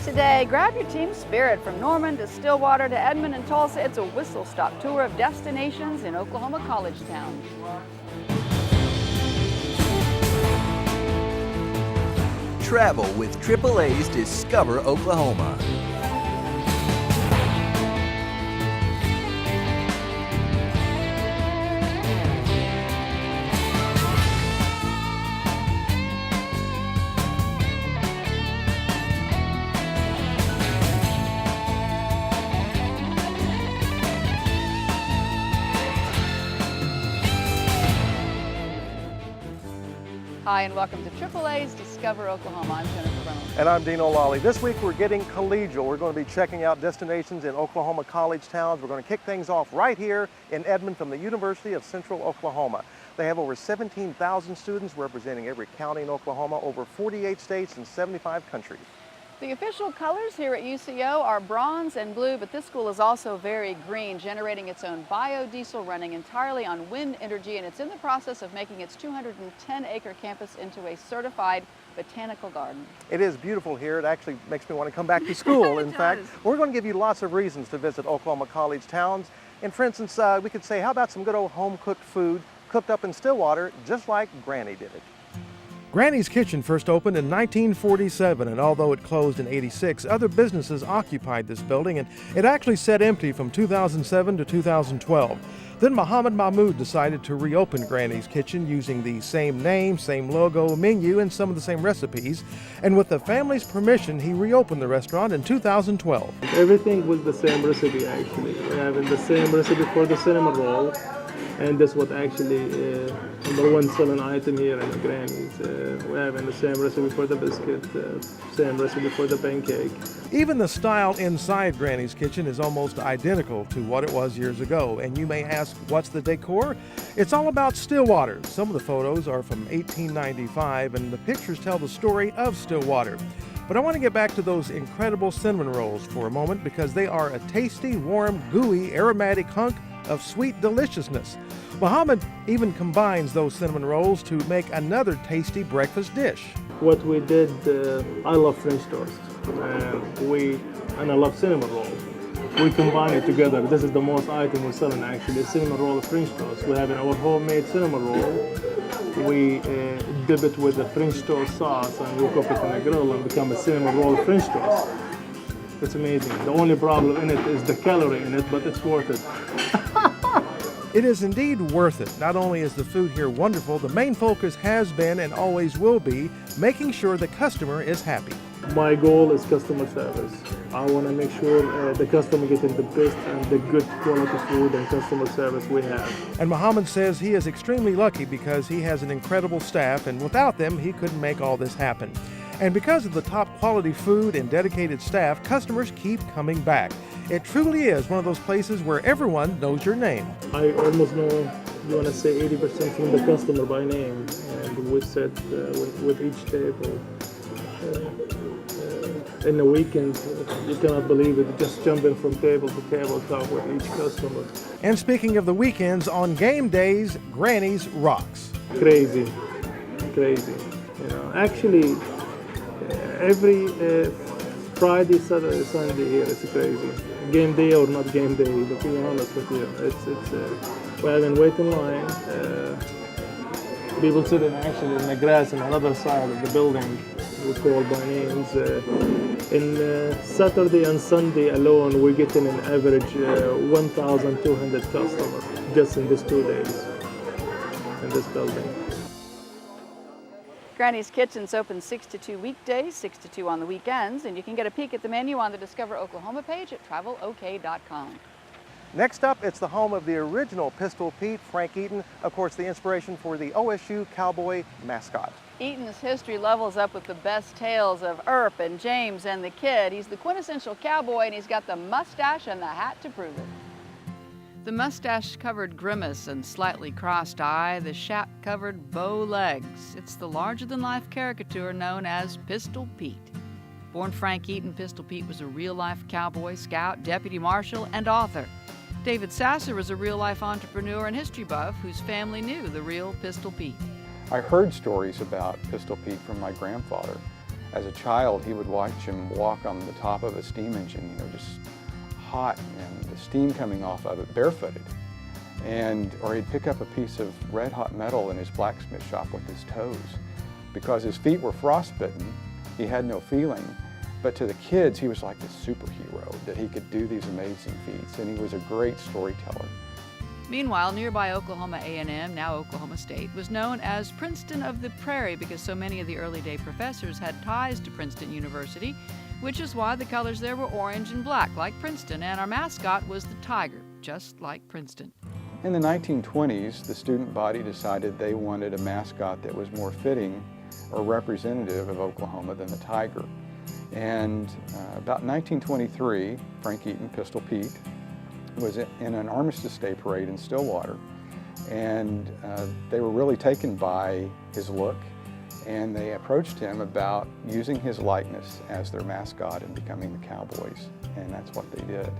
today, grab your team spirit from Norman to Stillwater to Edmond and Tulsa. It's a whistle-stop tour of destinations in Oklahoma College Town. Travel with AAA's Discover Oklahoma. Hi, and welcome to AAA's Discover Oklahoma. I'm Jennifer Reynolds. And I'm Dean O'Lally. This week we're getting collegial. We're going to be checking out destinations in Oklahoma college towns. We're going to kick things off right here in Edmond from the University of Central Oklahoma. They have over 17,000 students representing every county in Oklahoma, over 48 states and 75 countries. The official colors here at UCO are bronze and blue, but this school is also very green, generating its own biodiesel running entirely on wind energy, and it's in the process of making its 210-acre campus into a certified botanical garden. It is beautiful here. It actually makes me want to come back to school. In fact, we're going to give you lots of reasons to visit Oklahoma college towns. And for instance, we could say, how about some good old home-cooked food cooked up in Stillwater, just like Granny did it. Granny's Kitchen first opened in 1947, and although it closed in '86, other businesses occupied this building, and it actually sat empty from 2007 to 2012. Then Muhammad Mahmoud decided to reopen Granny's Kitchen using the same name, same logo, menu, and some of the same recipes. And with the family's permission, he reopened the restaurant in 2012. Everything was the same recipe actually. We have the same recipe for the cinnamon roll. And that's what actually number one selling item here in the Granny's. We have the same recipe for the biscuit, same recipe for the pancake. Even the style inside Granny's Kitchen is almost identical to what it was years ago. And you may ask, what's the decor? It's all about Stillwater. Some of the photos are from 1895, and the pictures tell the story of Stillwater. But I want to get back to those incredible cinnamon rolls for a moment, because they are a tasty, warm, gooey, aromatic hunk of sweet deliciousness. Muhammad even combines those cinnamon rolls to make another tasty breakfast dish. What we did, I love French toast, and I love cinnamon roll. We combine it together. This is the most item we're selling actually, cinnamon roll of French toast. We have our homemade cinnamon roll. We dip it with the French toast sauce and we cook it in the grill and become a cinnamon roll of French toast. It's amazing. The only problem in it is the calorie in it, but it's worth it. It is indeed worth it. Not only is the food here wonderful, the main focus has been and always will be making sure the customer is happy. My goal is customer service. I want to make sure the customer getting the best and the good quality food and customer service we have. And Muhammad says he is extremely lucky because he has an incredible staff, and without them, he couldn't make all this happen. And because of the top quality food and dedicated staff, customers keep coming back. It truly is one of those places where everyone knows your name. I almost know, you want to say 80% from the customer by name, and we sit with each table. In the weekend, you cannot believe it, just jumping from table to table, talk with each customer. And speaking of the weekends, on game days, Granny's rocks. Crazy. You know, actually, every Friday, Saturday, Sunday here, it's crazy. Game day or not game day, to be honest with you, we have been waiting line. People sitting actually in the grass on another side of the building. We call by names. In Saturday and Sunday alone, we're getting an average 1,200 customers just in these 2 days in this building. Granny's Kitchen's open 6 to 2 weekdays, 6 to 2 on the weekends, and you can get a peek at the menu on the Discover Oklahoma page at travelok.com. Next up, it's the home of the original Pistol Pete, Frank Eaton, of course the inspiration for the OSU Cowboy mascot. Eaton's history levels up with the best tales of Earp and James and the Kid. He's the quintessential cowboy, and he's got the mustache and the hat to prove it. The mustache-covered grimace and slightly crossed eye, the shack-covered bow legs. It's the larger-than-life caricature known as Pistol Pete. Born Frank Eaton, Pistol Pete was a real-life cowboy, scout, deputy marshal, and author. David Sasser was a real-life entrepreneur and history buff whose family knew the real Pistol Pete. I heard stories about Pistol Pete from my grandfather, as a child, he would watch him walk on the top of a steam engine, just hot and the steam coming off of it barefooted. Or he'd pick up a piece of red hot metal in his blacksmith shop with his toes. Because his feet were frostbitten, he had no feeling. But to the kids, he was like this superhero, that he could do these amazing feats, and he was a great storyteller. Meanwhile, nearby Oklahoma A&M, now Oklahoma State, was known as Princeton of the Prairie because so many of the early day professors had ties to Princeton University, which is why the colors there were orange and black, like Princeton, and our mascot was the tiger, just like Princeton. In the 1920s, the student body decided they wanted a mascot that was more fitting or representative of Oklahoma than the tiger. And about 1923, Frank Eaton, Pistol Pete, was in an Armistice Day parade in Stillwater, and they were really taken by his look, and they approached him about using his likeness as their mascot and becoming the Cowboys, and that's what they did.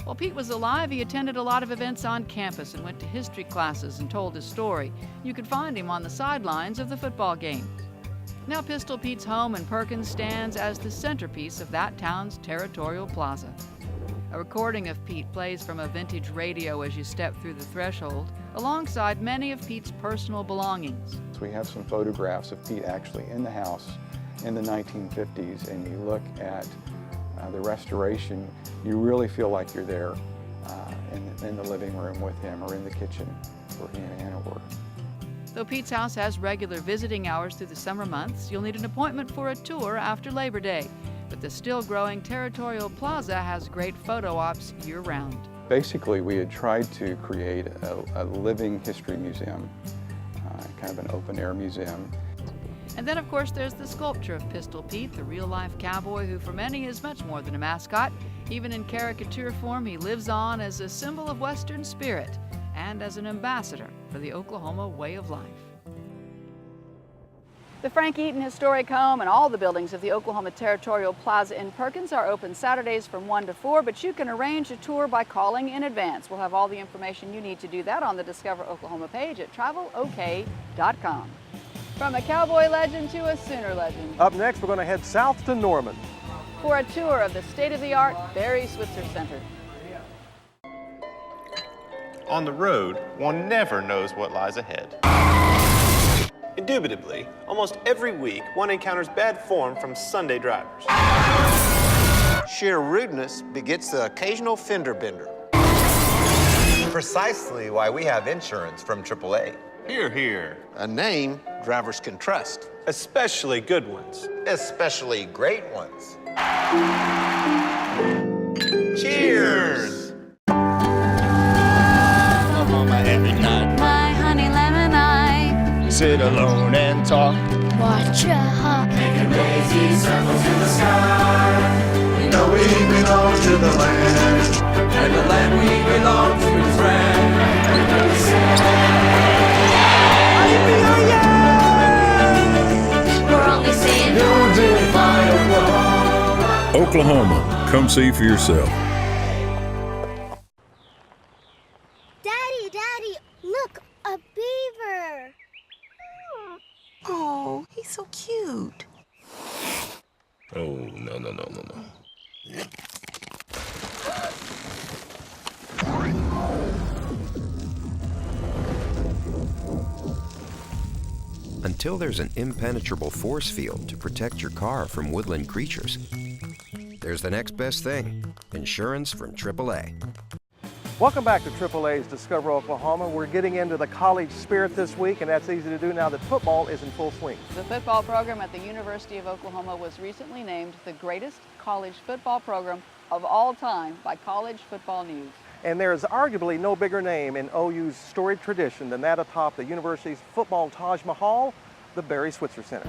While Pete was alive, he attended a lot of events on campus and went to history classes and told his story. You could find him on the sidelines of the football games. Now Pistol Pete's home in Perkins stands as the centerpiece of that town's territorial plaza. A recording of Pete plays from a vintage radio as you step through the threshold, alongside many of Pete's personal belongings. So we have some photographs of Pete actually in the house in the 1950s, and you look at the restoration, you really feel like you're there in the living room with him or in the kitchen where he and Anna were. Though Pete's house has regular visiting hours through the summer months, you'll need an appointment for a tour after Labor Day. But the still-growing Territorial Plaza has great photo ops year-round. Basically, we had tried to create a living history museum, kind of an open-air museum. And then, of course, there's the sculpture of Pistol Pete, the real-life cowboy who for many is much more than a mascot. Even in caricature form, he lives on as a symbol of Western spirit and as an ambassador for the Oklahoma way of life. The Frank Eaton Historic Home and all the buildings of the Oklahoma Territorial Plaza in Perkins are open Saturdays from 1 to 4, but you can arrange a tour by calling in advance. We'll have all the information you need to do that on the Discover Oklahoma page at travelok.com. From a cowboy legend to a Sooner legend. Up next, we're going to head south to Norman for a tour of the state-of-the-art Barry Switzer Center. On the road, one never knows what lies ahead. Indubitably, almost every week, one encounters bad form from Sunday drivers. Sheer rudeness begets the occasional fender bender. Precisely why we have insurance from AAA. Hear, hear. A name drivers can trust. Especially good ones. Especially great ones. Cheers! Oklahoma every night. My honey lemon eye. Sit alone and talk. Watch a hawk. Making lazy circles in the sky. We know we belong to the land. And the land we belong to is grand. We're only saying You're doing fine, Oklahoma. Oklahoma, come see for yourself. Daddy, look, a beaver. Oh, he's so cute. Oh, no. Until there's an impenetrable force field to protect your car from woodland creatures, there's the next best thing, insurance from AAA. Welcome back to AAA's Discover Oklahoma. We're getting into the college spirit this week, and that's easy to do now that football is in full swing. The football program at the University of Oklahoma was recently named the greatest college football program of all time by College Football News. And there is arguably no bigger name in OU's storied tradition than that atop the university's football Taj Mahal, the Barry Switzer Center.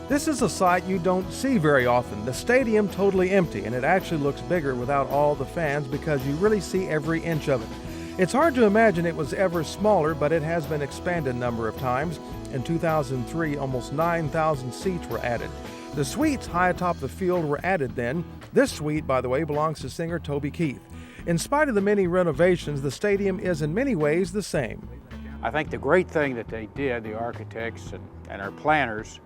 This is a sight you don't see very often. The stadium totally empty, and it actually looks bigger without all the fans because you really see every inch of it. It's hard to imagine it was ever smaller, but it has been expanded a number of times. In 2003, almost 9,000 seats were added. The suites high atop the field were added then. This suite, by the way, belongs to singer Toby Keith. In spite of the many renovations, the stadium is in many ways the same. I think the great thing that they did, the architects and our planners,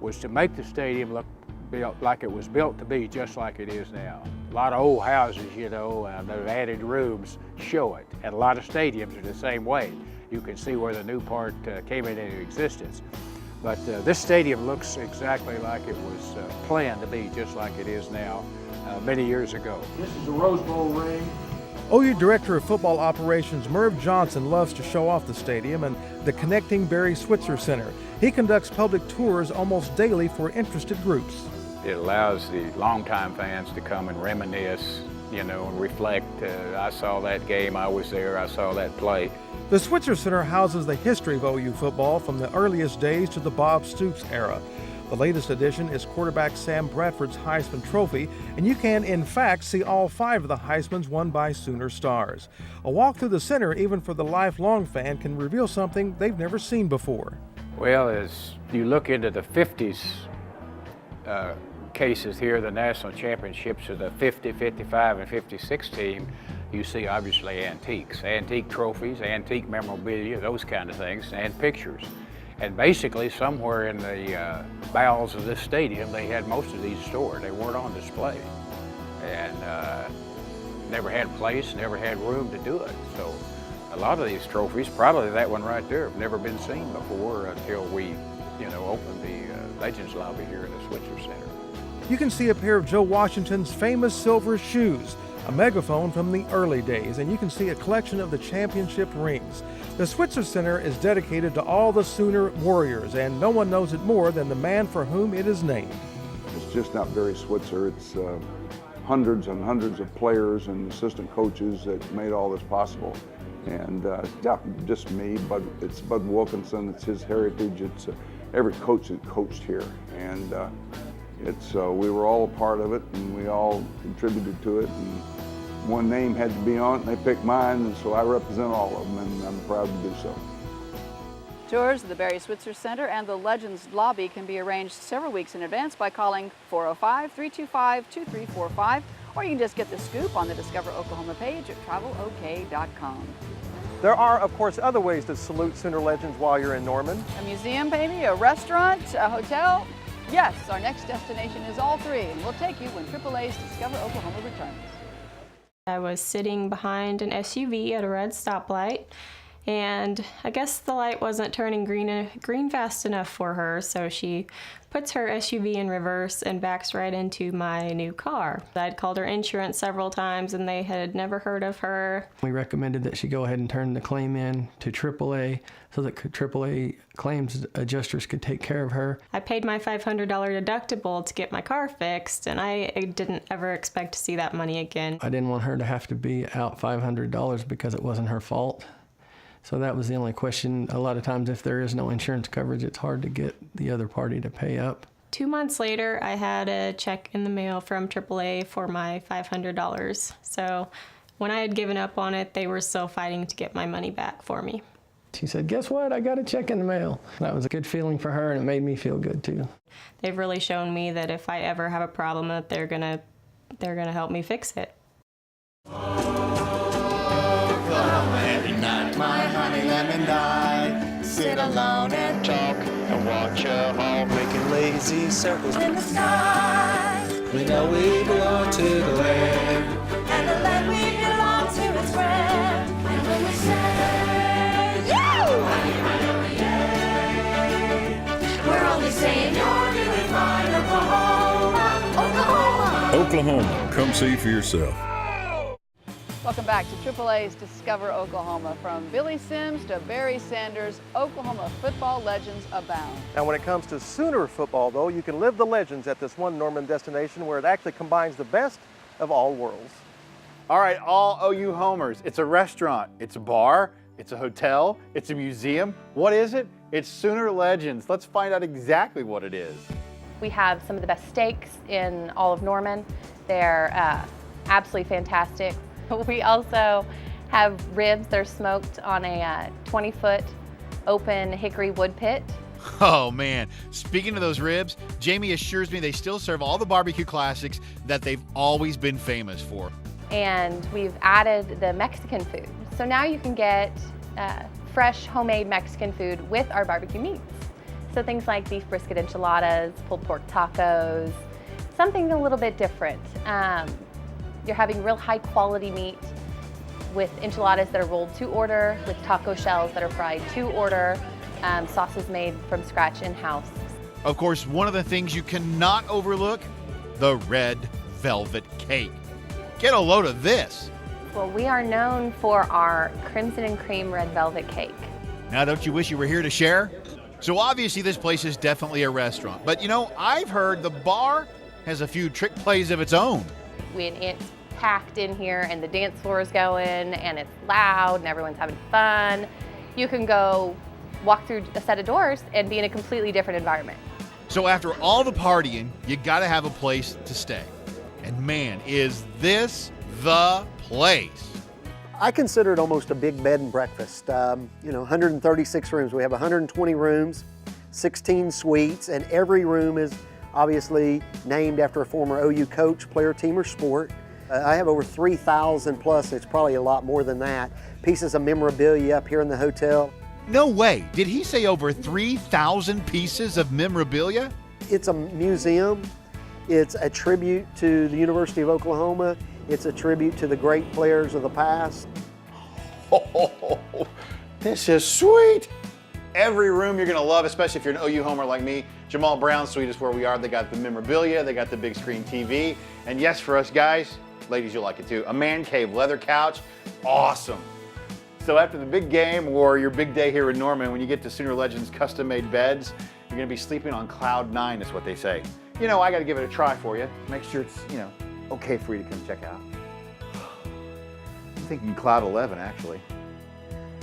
was to make the stadium look built like it was built to be, just like it is now. A lot of old houses, you know, they've added rooms show it, and a lot of stadiums are the same way. You can see where the new part came into existence. But this stadium looks exactly like it was planned to be, just like it is now, many years ago. This is the Rose Bowl ring. OU Director of Football Operations Merv Johnson loves to show off the stadium and the connecting Barry Switzer Center. He conducts public tours almost daily for interested groups. It allows the longtime fans to come and reminisce, you know, and reflect. I saw that game, I was there, I saw that play. The Switzer Center houses the history of OU football from the earliest days to the Bob Stoops era. The latest addition is quarterback Sam Bradford's Heisman Trophy, and you can, in fact, see all 5 of the Heismans won by Sooner stars. A walk through the center, even for the lifelong fan, can reveal something they've never seen before. Well, as you look into the 50s cases here, the national championships of the 50, 55, and 56 team, you see obviously antiques, antique trophies, antique memorabilia, those kind of things, and pictures. And basically somewhere in the bowels of this stadium, they had most of these stored. They weren't on display. And never had place, never had room to do it. So a lot of these trophies, probably that one right there, have never been seen before until we, you know, opened the Legends Lobby here in the Switzer Center. You can see a pair of Joe Washington's famous silver shoes, a megaphone from the early days, and you can see a collection of the championship rings. The Switzer Center is dedicated to all the Sooner Warriors, and no one knows it more than the man for whom it is named. It's just not Barry Switzer, it's hundreds and hundreds of players and assistant coaches that made all this possible. And not just me, but it's Bud Wilkinson, it's his heritage, it's every coach that coached here. And we were all a part of it, and we all contributed to it. And one name had to be on it, and they picked mine, and so I represent all of them, and I'm proud to do so. Tours of the Barry Switzer Center and the Legends Lobby can be arranged several weeks in advance by calling 405-325-2345, or you can just get the scoop on the Discover Oklahoma page at travelok.com. There are, of course, other ways to salute Sooner Legends while you're in Norman. A museum, maybe, a restaurant, a hotel. Yes, our next destination is all 3, and we'll take you when AAA's Discover Oklahoma returns. I was sitting behind an SUV at a red stoplight, and I guess the light wasn't turning green fast enough for her, so she puts her SUV in reverse and backs right into my new car. I'd called her insurance several times, and they had never heard of her. We recommended that she go ahead and turn the claim in to AAA so that AAA claims adjusters could take care of her. I paid my $500 deductible to get my car fixed, and I didn't ever expect to see that money again. I didn't want her to have to be out $500 because it wasn't her fault. So that was the only question. A lot of times if there is no insurance coverage, it's hard to get the other party to pay up. 2 months later, I had a check in the mail from AAA for my $500. So when I had given up on it, they were still fighting to get my money back for me. She said, "Guess what? I got a check in the mail." That was a good feeling for her, and it made me feel good too. They've really shown me that if I ever have a problem, that they're gonna help me fix it. Every night, my honey lemon and I sit alone and talk and watch a hawk making lazy circles in the sky. We know we belong to the land, and the land we belong to is grand. And when we say, yo, we're only saying you're doing fine, Oklahoma, Oklahoma. Oklahoma, come see for yourself. Welcome back to AAA's Discover Oklahoma. From Billy Sims to Barry Sanders, Oklahoma football legends abound. Now, when it comes to Sooner football, though, you can live the legends at this one Norman destination where it actually combines the best of all worlds. All right, all OU homers, it's a restaurant, it's a bar, it's a hotel, it's a museum. What is it? It's Sooner Legends. Let's find out exactly what it is. We have some of the best steaks in all of Norman. They're absolutely fantastic. We also have ribs. They're smoked on a 20-foot open hickory wood pit. Oh man, speaking of those ribs, Jamie assures me they still serve all the barbecue classics that they've always been famous for. And we've added the Mexican food. So now you can get fresh homemade Mexican food with our barbecue meats. So things like beef brisket enchiladas, pulled pork tacos, something a little bit different. You're having real high quality meat with enchiladas that are rolled to order, with taco shells that are fried to order, sauces made from scratch in-house. Of course, one of the things you cannot overlook, the red velvet cake. Get a load of this. Well, we are known for our crimson and cream red velvet cake. Now, don't you wish you were here to share? So obviously this place is definitely a restaurant, but you know, I've heard the bar has a few trick plays of its own. It's packed in here and the dance floor is going and it's loud and everyone's having fun. You can go walk through a set of doors and be in a completely different environment. So after all the partying, you gotta have a place to stay. And man, is this the place. I consider it almost a big bed and breakfast. 136 rooms. We have 120 rooms, 16 suites, and every room is obviously named after a former OU coach, player, team, or sport. I have over 3,000 plus, it's probably a lot more than that, pieces of memorabilia up here in the hotel. No way. Did he say over 3,000 pieces of memorabilia? It's a museum. It's a tribute to the University of Oklahoma. It's a tribute to the great players of the past. Oh, this is sweet. Every room you're gonna love, especially if you're an OU homer like me. Jamal Brown's suite is where we are. They got the memorabilia, they got the big screen TV. And yes, for us guys, ladies, you'll like it too. A man cave, leather couch, awesome. So after the big game or your big day here in Norman, when you get to Sooner Legends custom-made beds, you're gonna be sleeping on cloud 9, is what they say. You know, I gotta give it a try for you. Make sure it's, okay for you to come check out. I'm thinking cloud 11, actually.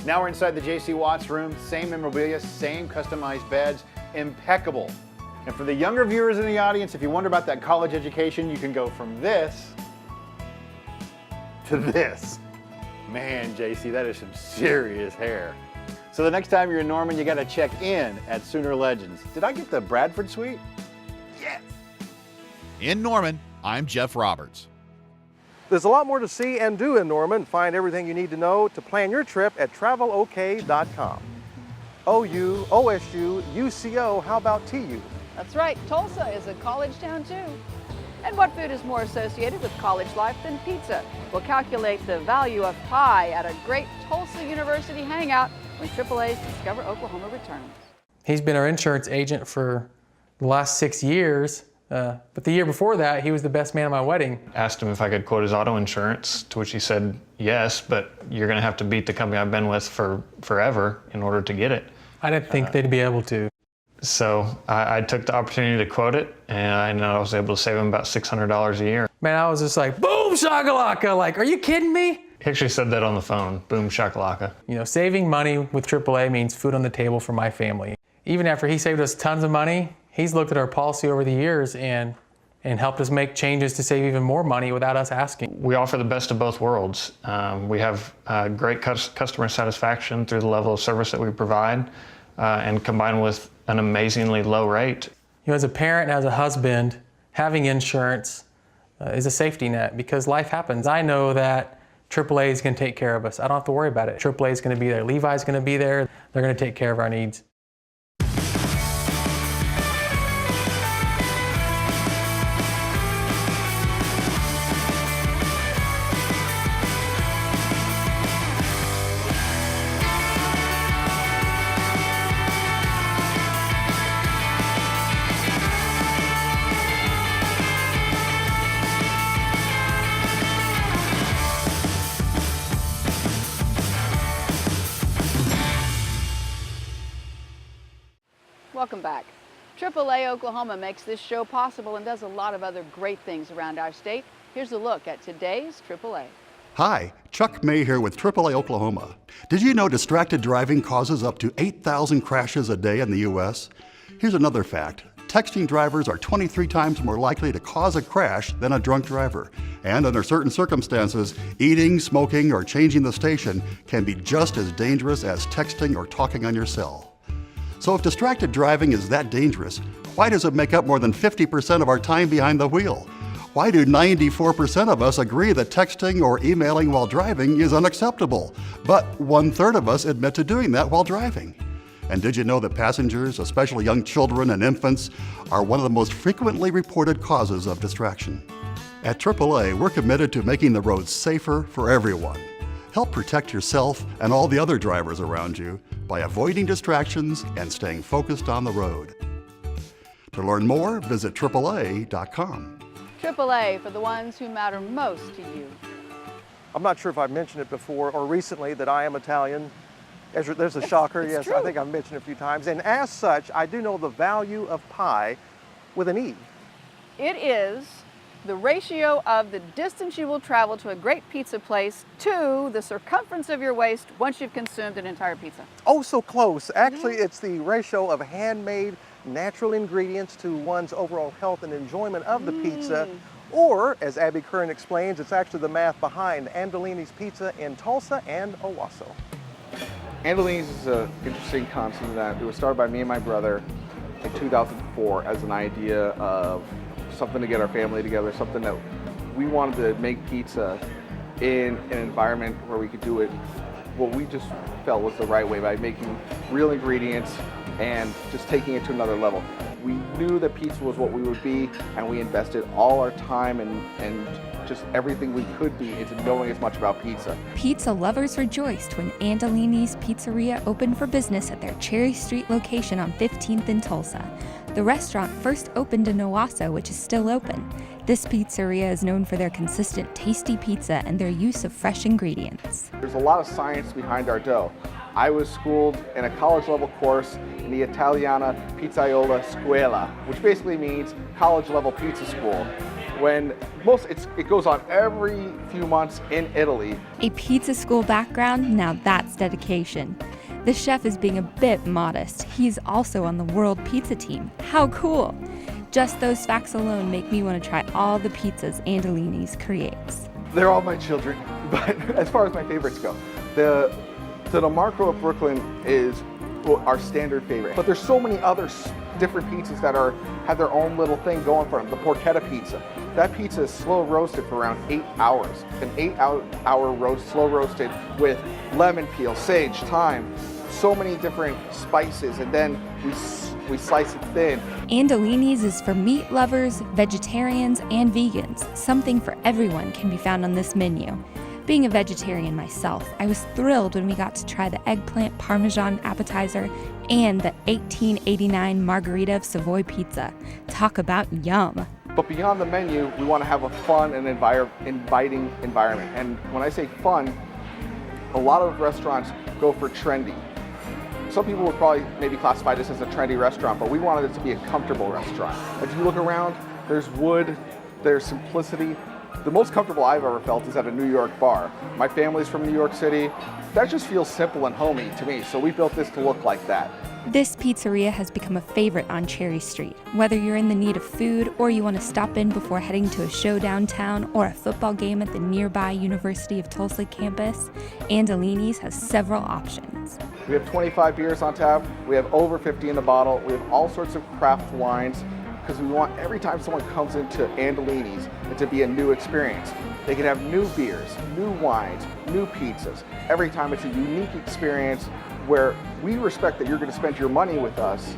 Now we're inside the J.C. Watts room, same memorabilia, same customized beds, impeccable. And for the younger viewers in the audience, if you wonder about that college education, you can go from this to this. Man, JC, that is some serious hair. So the next time you're in Norman, you gotta check in at Sooner Legends. Did I get the Bradford suite? Yes. In Norman, I'm Jeff Roberts. There's a lot more to see and do in Norman. Find everything you need to know to plan your trip at travelok.com. OU, OSU, UCO, how about TU? That's right, Tulsa is a college town too. And what food is more associated with college life than pizza? We'll calculate the value of pie at a great Tulsa University hangout when AAA's Discover Oklahoma returns. He's been our insurance agent for the last 6 years, but the year before that, he was the best man at my wedding. Asked him if I could quote his auto insurance, to which he said, yes, but you're gonna have to beat the company I've been with for forever in order to get it. I didn't think they'd be able to. So I took the opportunity to quote it, and I was able to save him about $600 a year. Man, I was just like, boom shakalaka, like, are you kidding me? He actually said that on the phone, boom shakalaka. You know, saving money with AAA means food on the table for my family. Even after he saved us tons of money, he's looked at our policy over the years and helped us make changes to save even more money without us asking. We offer the best of both worlds. We have great customer satisfaction through the level of service that we provide, and combined with an amazingly low rate. You know, as a parent and as a husband, having insurance is a safety net because life happens. I know that AAA is going to take care of us. I don't have to worry about it. AAA is going to be there. Levi's going to be there. They're going to take care of our needs. Welcome back. AAA Oklahoma makes this show possible and does a lot of other great things around our state. Here's a look at today's AAA. Hi, Chuck May here with AAA Oklahoma. Did you know distracted driving causes up to 8,000 crashes a day in the U.S.? Here's another fact. Texting drivers are 23 times more likely to cause a crash than a drunk driver. And under certain circumstances, eating, smoking, or changing the station can be just as dangerous as texting or talking on your cell. So if distracted driving is that dangerous, why does it make up more than 50% of our time behind the wheel? Why do 94% of us agree that texting or emailing while driving is unacceptable, but 1/3 of us admit to doing that while driving? And did you know that passengers, especially young children and infants, are one of the most frequently reported causes of distraction? At AAA, we're committed to making the roads safer for everyone. Help protect yourself and all the other drivers around you by avoiding distractions and staying focused on the road. To learn more, visit AAA.com. AAA for the ones who matter most to you. I'm not sure if I've mentioned it before or recently that I am Italian. There's a shocker, yes, true. I think I've mentioned it a few times. And as such, I do know the value of pi with an E. It is the ratio of the distance you will travel to a great pizza place to the circumference of your waist once you've consumed an entire pizza. Oh, so close. Actually, it's the ratio of handmade natural ingredients to one's overall health and enjoyment of the pizza. Or, as Abby Curran explains, it's actually the math behind Andolini's Pizza in Tulsa and Owasso. Andolini's is an interesting concept in that it was started by me and my brother in 2004 as an idea of something to get our family together, something that we wanted to make pizza in an environment where we could do it what we just felt was the right way by making real ingredients and just taking it to another level. We knew that pizza was what we would be, and we invested all our time and just everything we could be into knowing as much about pizza. Pizza lovers rejoiced when Andolini's Pizzeria opened for business at their Cherry Street location on 15th in Tulsa. The restaurant first opened in Owasso, which is still open. This pizzeria is known for their consistent tasty pizza and their use of fresh ingredients. There's a lot of science behind our dough. I was schooled in a college level course in the Italiana Pizzaiola Scuola, which basically means college level pizza school. When it goes on every few months in Italy. A pizza school background, now that's dedication. The chef is being a bit modest. He's also on the world pizza team. How cool! Just those facts alone make me want to try all the pizzas Andolini's creates. They're all my children, but as far as my favorites go, the DeMarco of Brooklyn is our standard favorite. But there's so many other different pizzas that have their own little thing going for them. The porchetta pizza. That pizza is slow roasted for around 8 hours. An 8-hour roast, slow roasted with lemon peel, sage, thyme, so many different spices, and then we slice it thin. Andolini's is for meat lovers, vegetarians, and vegans. Something for everyone can be found on this menu. Being a vegetarian myself, I was thrilled when we got to try the eggplant parmesan appetizer and the $18.89 margarita of Savoy pizza. Talk about yum. But beyond the menu, we want to have a fun and inviting environment. And when I say fun, a lot of restaurants go for trendy. Some people would probably maybe classify this as a trendy restaurant, but we wanted it to be a comfortable restaurant. If you look around, there's wood, there's simplicity. The most comfortable I've ever felt is at a New York bar. My family's from New York City. That just feels simple and homey to me, so we built this to look like that. This pizzeria has become a favorite on Cherry Street. Whether you're in the need of food or you want to stop in before heading to a show downtown or a football game at the nearby University of Tulsa campus, Andolini's has several options. We have 25 beers on tap. We have over 50 in the bottle. We have all sorts of craft wines because we want every time someone comes into Andolini's it to be a new experience. They can have new beers, new wines, new pizzas. Every time it's a unique experience where we respect that you're going to spend your money with us,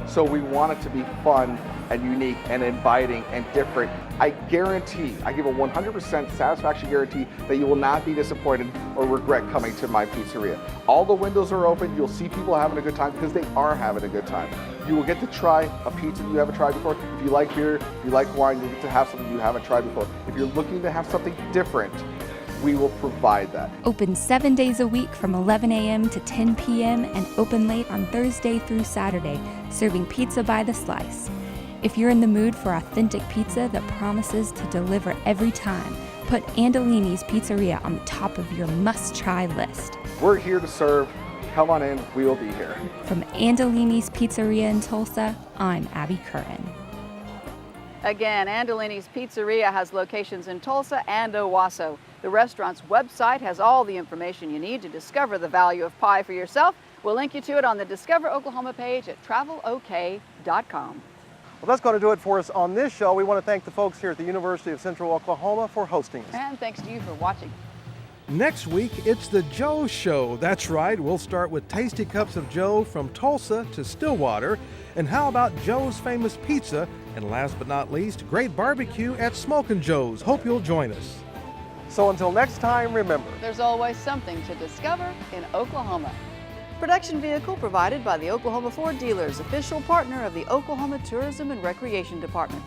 so we want it to be fun and unique and inviting and different. I guarantee, I give a 100% satisfaction guarantee that you will not be disappointed or regret coming to my pizzeria. All the windows are open. You'll see people having a good time because they are having a good time. You will get to try a pizza you haven't tried before. If you like beer, if you like wine, you get to have something you haven't tried before. If you're looking to have something different, we will provide that. Open 7 days a week from 11 a.m. to 10 p.m. and open late on Thursday through Saturday, serving pizza by the slice. If you're in the mood for authentic pizza that promises to deliver every time, put Andolini's Pizzeria on the top of your must-try list. We're here to serve. Come on in, we will be here. From Andolini's Pizzeria in Tulsa, I'm Abby Curran. Again, Andolini's Pizzeria has locations in Tulsa and Owasso. The restaurant's website has all the information you need to discover the value of pie for yourself. We'll link you to it on the Discover Oklahoma page at travelok.com. Well, that's going to do it for us on this show. We want to thank the folks here at the University of Central Oklahoma for hosting us. And thanks to you for watching. Next week, it's the Joe Show. That's right, we'll start with Tasty Cups of Joe from Tulsa to Stillwater. And how about Joe's famous pizza? And last but not least, great barbecue at Smokin' Joe's. Hope you'll join us. So until next time, remember, there's always something to discover in Oklahoma. Production vehicle provided by the Oklahoma Ford Dealers, official partner of the Oklahoma Tourism and Recreation Department.